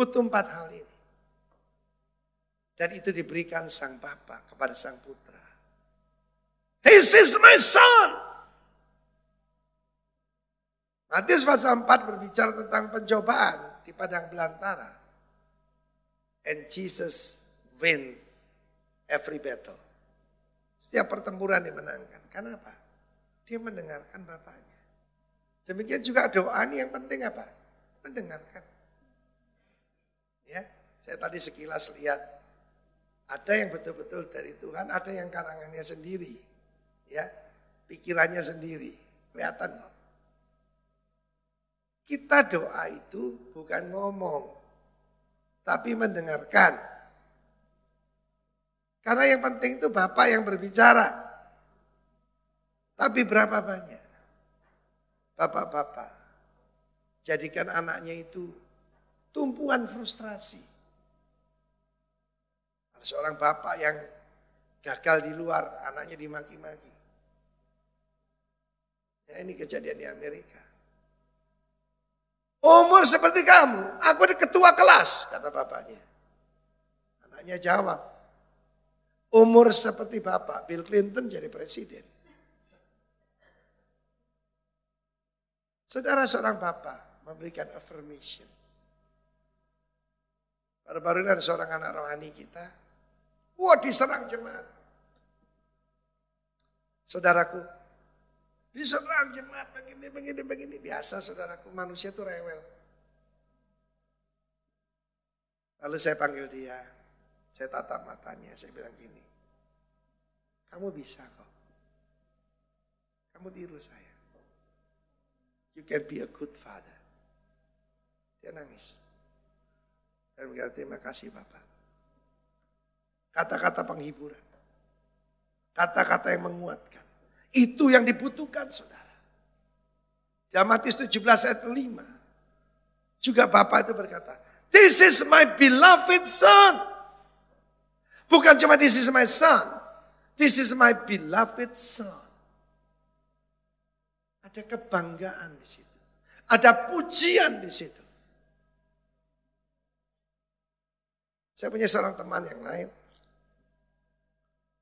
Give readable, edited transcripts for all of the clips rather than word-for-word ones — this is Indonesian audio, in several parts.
Butuh 4 hal ini. Dan itu diberikan sang Bapa kepada sang putra. This is my son. Matius pasal 4 berbicara tentang pencobaan di padang belantara. And Jesus win every battle. Setiap pertempuran dimenangkan. Kenapa? Dia mendengarkan Bapaknya. Demikian juga doa ini yang penting apa? Mendengarkan. Ya, saya tadi sekilas lihat. Ada yang betul-betul dari Tuhan, ada yang karangannya sendiri. Ya, pikirannya sendiri. Kelihatan loh. Kita doa itu bukan ngomong, tapi mendengarkan. Karena yang penting itu Bapak yang berbicara. Tapi berapa banyak Bapak-bapak jadikan anaknya itu tumpuan frustrasi. Ada seorang bapak yang gagal di luar, anaknya dimaki-maki. Ya, ini kejadian di Amerika. Umur seperti kamu, aku ini ketua kelas, kata bapaknya. Anaknya jawab, umur seperti bapak, Bill Clinton jadi presiden. Saudara, seorang bapak memberikan affirmation. Baru-baru ini ada seorang anak rohani kita. Wah, diserang jemaat. Saudaraku, diserang jemaat begini. Biasa saudaraku, manusia itu rewel. Lalu saya panggil dia. Saya tatap matanya, saya bilang gini. Kamu bisa kok. Kamu tiru saya. You can be a good father. Dia nangis. Dan berkata, terima kasih Bapak. Kata-kata penghiburan. Kata-kata yang menguatkan. Itu yang dibutuhkan saudara. Dalam Matius 17 ayat 5. Juga Bapak itu berkata, this is my beloved son. Bukan cuma this is my son. This is my beloved son. Ada kebanggaan di situ. Ada pujian di situ. Saya punya seorang teman yang lain.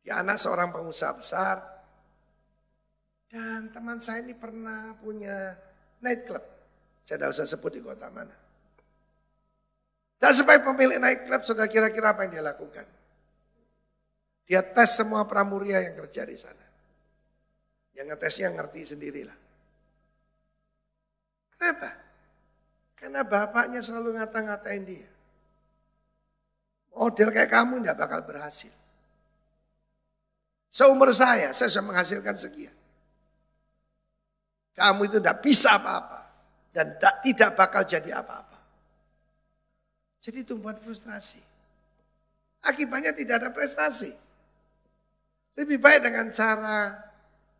Dia anak seorang pengusaha besar. Dan teman saya ini pernah punya night club. Saya tidak usah sebut di kota mana. Dan sebagai pemilik night club, sudah kira-kira apa yang dia lakukan? Dia tes semua pramuria yang kerja di sana. Yang ngetesnya ngerti sendirilah. Kenapa? Karena bapaknya selalu ngata-ngatain dia. Model kayak kamu tidak bakal berhasil. Seumur saya sudah menghasilkan sekian. Kamu itu tidak bisa apa-apa. Dan tidak bakal jadi apa-apa. Jadi tumpuan frustrasi. Akibatnya tidak ada prestasi. Lebih baik dengan cara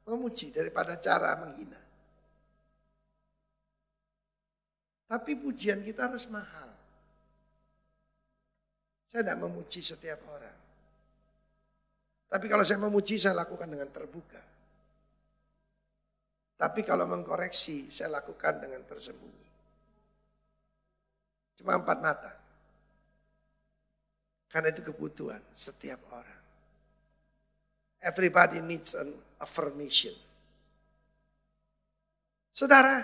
memuji daripada cara menghina. Tapi pujian kita harus mahal. Saya tidak memuji setiap orang. Tapi kalau saya memuji, saya lakukan dengan terbuka. Tapi kalau mengkoreksi, saya lakukan dengan tersembunyi. Cuma 4 mata. Karena itu kebutuhan setiap orang. Everybody needs an affirmation. Saudara,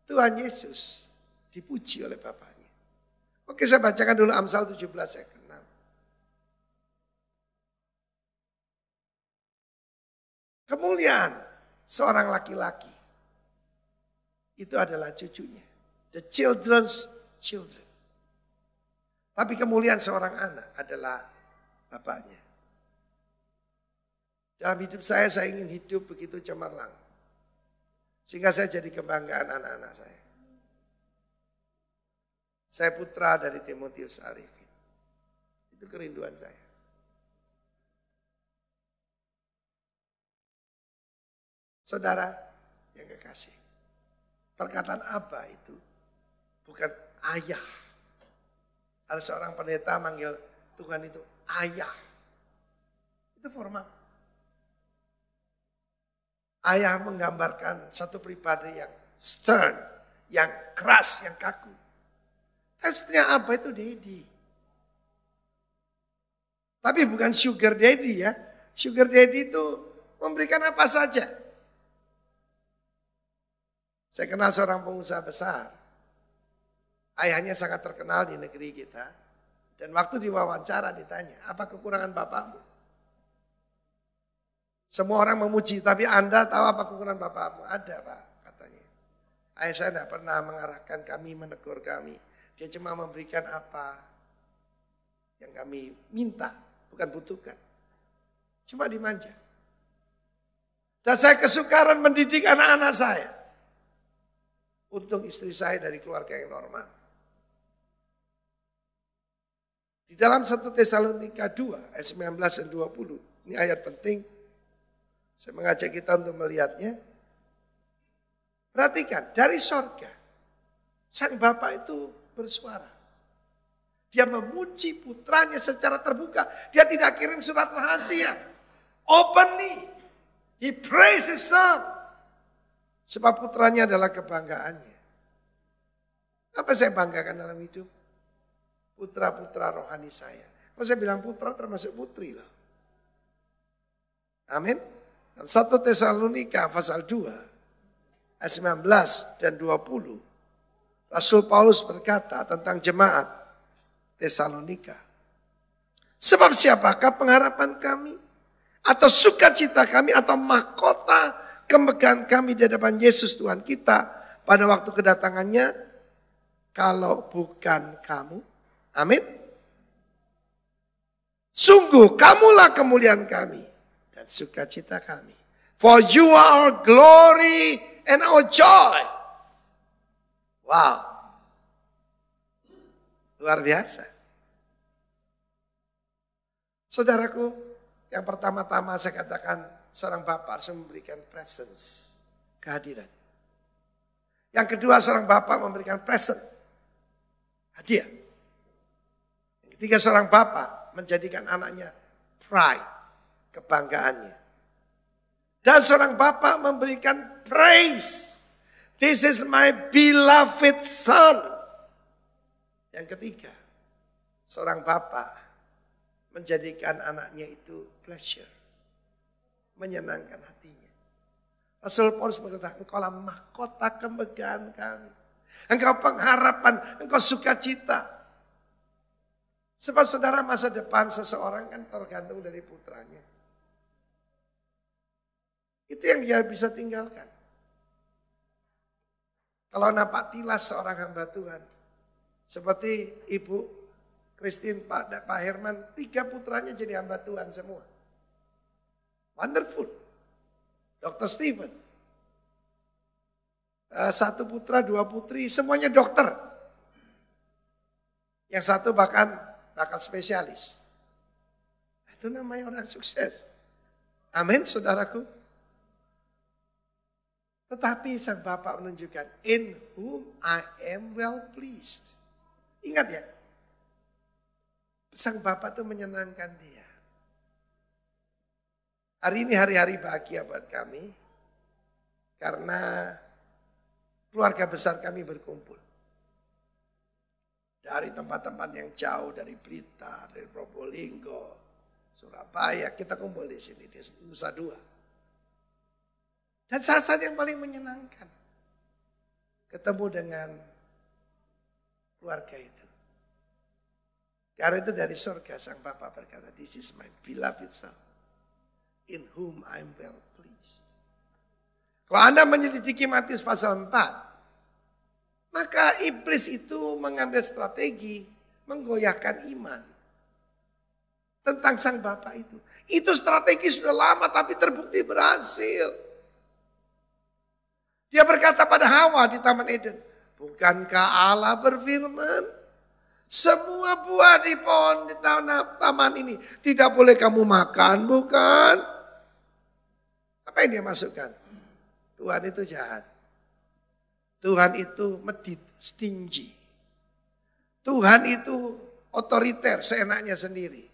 Tuhan Yesus dipuji oleh Bapaknya. Oke, saya bacakan dulu Amsal 17 ayat 6. Kemuliaan seorang laki-laki itu adalah cucunya. The children's children. Tapi kemuliaan seorang anak adalah bapaknya. Dalam hidup saya ingin hidup begitu cemerlang. Sehingga saya jadi kebanggaan anak-anak saya. Saya putra dari Timotius Arifin. Itu kerinduan saya. Saudara yang kekasih. Perkataan Abba itu bukan ayah. Ada seorang pendeta manggil Tuhan itu ayah. Itu formal. Ayah menggambarkan satu pribadi yang stern, yang keras, yang kaku. Maksudnya apa itu daddy? Tapi bukan sugar daddy ya. Sugar daddy itu memberikan apa saja. Saya kenal seorang pengusaha besar. Ayahnya sangat terkenal di negeri kita. Dan waktu diwawancara ditanya, apa kekurangan bapakmu? Semua orang memuji, tapi Anda tahu apa kekurangan bapakmu? Ada Pak, katanya. Ayah saya tidak pernah mengarahkan kami, menegur kami. Dia cuma memberikan apa yang kami minta, bukan butuhkan. Cuma dimanja. Dan saya kesukaran mendidik anak-anak saya. Untung istri saya dari keluarga yang normal. Di dalam 1 Tesalonika 2, ayat 19 dan 20. Ini ayat penting. Saya mengajak kita untuk melihatnya. Perhatikan, dari sorga. Sang Bapa itu bersuara. Dia memuji putranya secara terbuka. Dia tidak kirim surat rahasia. Openly. He praised his son. Sebab putranya adalah kebanggaannya. Apa saya banggakan dalam hidup? Putra-putra rohani saya. Kalau saya bilang putra termasuk putri loh. Amin. Dalam 1 Tesalonika pasal 2 ayat 19 dan 20. Rasul Paulus berkata tentang jemaat Tesalonika. Sebab siapakah pengharapan kami? Atau sukacita kami atau mahkota kemegahan kami di hadapan Yesus Tuhan kita pada waktu kedatangannya, kalau bukan kamu. Amin. Sungguh kamulah kemuliaan kami dan sukacita kami. For you are our glory and our joy. Wow. Luar biasa. Saudaraku, yang pertama-tama saya katakan seorang bapak harus memberikan presence, kehadiran. Yang kedua seorang bapak memberikan present, hadiah. Yang ketiga seorang bapak menjadikan anaknya pride, kebanggaannya. Dan seorang bapak memberikan praise. This is my beloved son. Yang ketiga, seorang bapak menjadikan anaknya itu pleasure. Menyenangkan hatinya. Rasul Paulus berkata, engkaulah mahkota kemegahan kami. Engkau pengharapan, engkau sukacita. Sebab saudara, masa depan seseorang kan tergantung dari putranya. Itu yang dia bisa tinggalkan. Kalau napak tilas seorang hamba Tuhan. Seperti Ibu Christine, Pak Herman, 3 putranya jadi hamba Tuhan semua. Wonderful. Dr. Stephen. 1 putra, 2 putri, semuanya dokter. Yang satu bahkan spesialis. Itu namanya orang sukses. Amin, saudaraku. Tetapi sang Bapak menunjukkan, in whom I am well pleased. Ingat ya, sang Bapak itu menyenangkan dia. Hari ini hari-hari bahagia buat kami. Karena keluarga besar kami berkumpul. Dari tempat-tempat yang jauh, dari Blitar, dari Probolinggo, Surabaya, kita kumpul di sini, di Nusa Dua. Dan saat-saat yang paling menyenangkan, ketemu dengan keluarga itu. Karena itu dari surga sang Bapa berkata, this is my beloved son, in whom I am well pleased. Kalau Anda menyelidiki Matius pasal 4, maka iblis itu mengambil strategi menggoyahkan iman tentang sang Bapa itu. Itu strategi sudah lama tapi terbukti berhasil. Dia berkata pada Hawa di Taman Eden, bukankah Allah berfirman, semua buah di pohon di taman ini tidak boleh kamu makan, bukan? Apa yang dia masukkan? Tuhan itu jahat. Tuhan itu medit, stingy. Tuhan itu otoriter, seenaknya sendiri.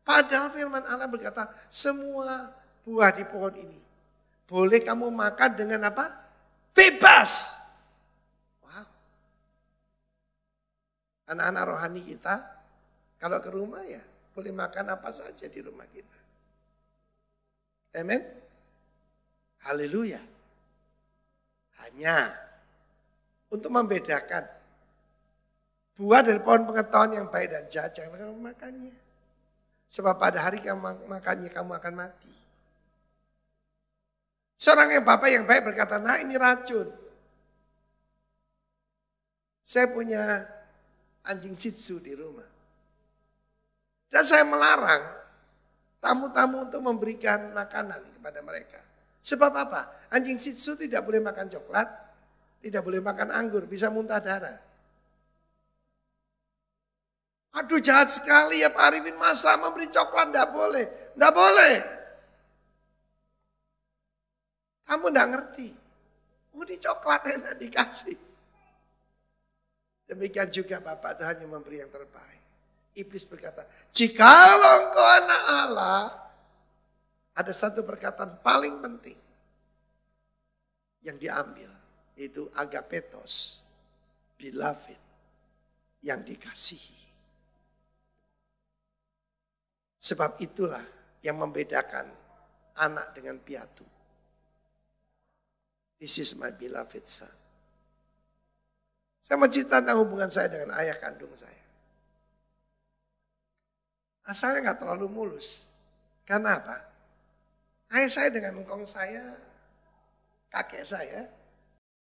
Padahal firman Allah berkata, semua buah di pohon ini boleh kamu makan dengan apa? Bebas. Wow. Anak-anak rohani kita, kalau ke rumah ya boleh makan apa saja di rumah kita. Amin. Haleluya. Hanya untuk membedakan buah dari pohon pengetahuan yang baik dan jahat, jangan kamu makannya. Sebab pada hari kamu makannya kamu akan mati. Seorang yang bapak yang baik berkata, nah ini racun. Saya punya anjing Shih Tzu di rumah. Dan saya melarang tamu-tamu untuk memberikan makanan kepada mereka. Sebab apa? Anjing Shih Tzu tidak boleh makan coklat, tidak boleh makan anggur, bisa muntah darah. Aduh jahat sekali ya Pak Arifin, masa memberi coklat tidak boleh. Tidak boleh. Kamu tidak ngerti. Oh ini coklat enak dikasih. Demikian juga Bapak hanya memberi yang terbaik. Iblis berkata, jikalau engkau anak Allah, ada satu perkataan paling penting yang diambil, yaitu agapetos, beloved, yang dikasihi. Sebab itulah yang membedakan anak dengan piatu. This is my beloved son. Saya mau cerita tentang hubungan saya dengan ayah kandung saya. Asalnya nggak terlalu mulus. Karena apa? Ayah saya dengan engkong saya, kakek saya,